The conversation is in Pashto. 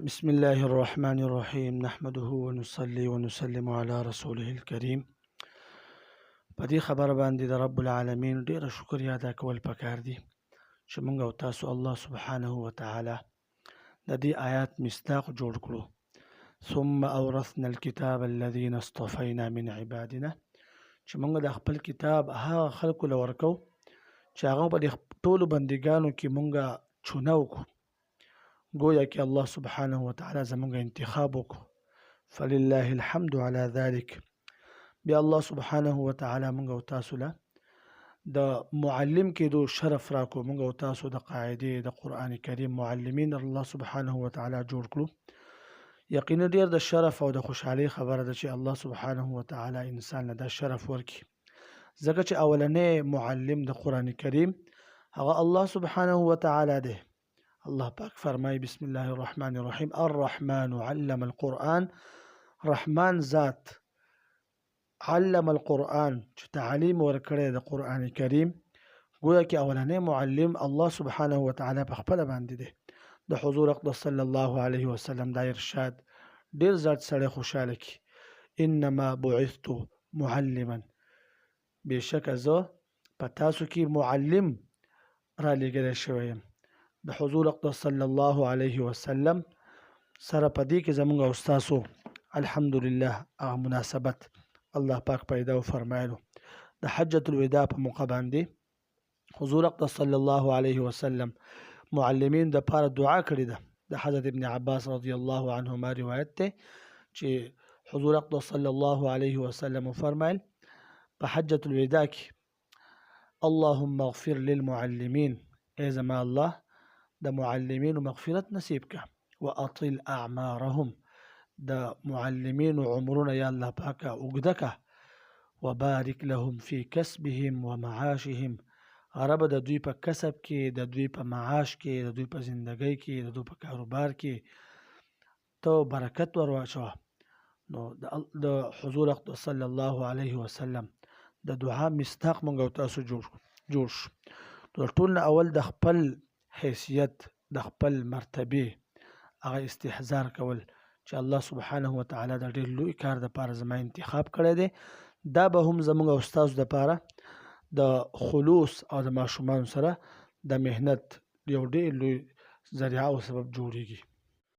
بسم الله الرحمن الرحیم نحمده ونصلي ونسلم على رسوله الكريم. په دې خبره باندې د رب العالمین ډیره شکریا ادا کول پکار دي چې موږ او تاسو الله سبحانه وتعالى د دې آیات مصداق جوړ کړو. ثم اورثنا الكتاب الذين اصطفينا من عبادنا، چې موږ د خپل کتاب هغه خلکو له ورکو چې هغه په ټولو بندګانو کې موږ چونه وکړو، گویا کہ اللہ سبحانہ وتعالی زمونږ انتخاب وکړو. فلله الحمد على ذلك. بیا الله سبحانه وتعالی موږ او تاسو له د معلم کېدو شرف راکړو. موږ او تاسو د قاعدې د قرآن کریم معلمین الله سبحانه وتعالی جوړ کړو. یقینا ډیر د شرف او د خوشحالۍ خبره ده چې الله سبحانه وتعالی انسان له دا شرف ورکړي، ځکه چې اولنې معلم د قرآن کریم هغه الله سبحانه وتعالی ده. الله پاک فرمای بسم الله الرحمن الرحیم الرحمن علم القرآن. رحمان ذات علم القرآن چې تعلیم ورکړی د قرآن کریم، گویا کې اولنې معلم الله سبحانه وتعالی په خپله باندې دی. د حضور اقدس صلی الله علیه وسلم دا ارشاد ډیر زیات سړی خوشحاله کی، انما بعثت معلما، بېشکه زه په تاسو کې معلم را لېږلی شوی یم. د حضور اقدس صلی الله علیه وسلم سره په دې کې زموږ او ستاسو الحمدلله هغه مناسبت الله پاک پیدا و فرمایلو. د حجة الوداع په موقع باندې حضور اقدس صلی الله علیه وسلم معلمین د پاره دعا کړې ده. د حضرت ابن عباس رضی الله عنهما روایت ده چې حضور اقدس صلی الله علیه وسلم فرمایل په حجة الوداع کې اللهم اغفر للمعلمین، ای زما الله د معلمین مغفرت نصیب کا، واطل اعمارهم، د معلمین عمرونه یا الله پاکه اوږده کا، وبارک لهم فی کسبهم ومعاشهم، رب د دوی په کسب کې، د دوی په معاش کې، د دوی په زندګۍ کې، د دوی په کاروبار کې ته برکت ور واچوه. نو د حضور اقدس صلی الله علیه وسلم د دعا مصداق مونږ او تاسو جوړ شو. د ټول نه اول د خپل حیثیت د خپل مرتبه هغه استحضار کول چې الله سبحانه وتعالی د ډېر لوی کار د پاره زما انتخاب کړی دی. دا به هم زموږ او ستاسو د پاره د خلوص او د ماشومان سره د مهنت یو ډېر لوی ذریعه او سبب جوړیږي.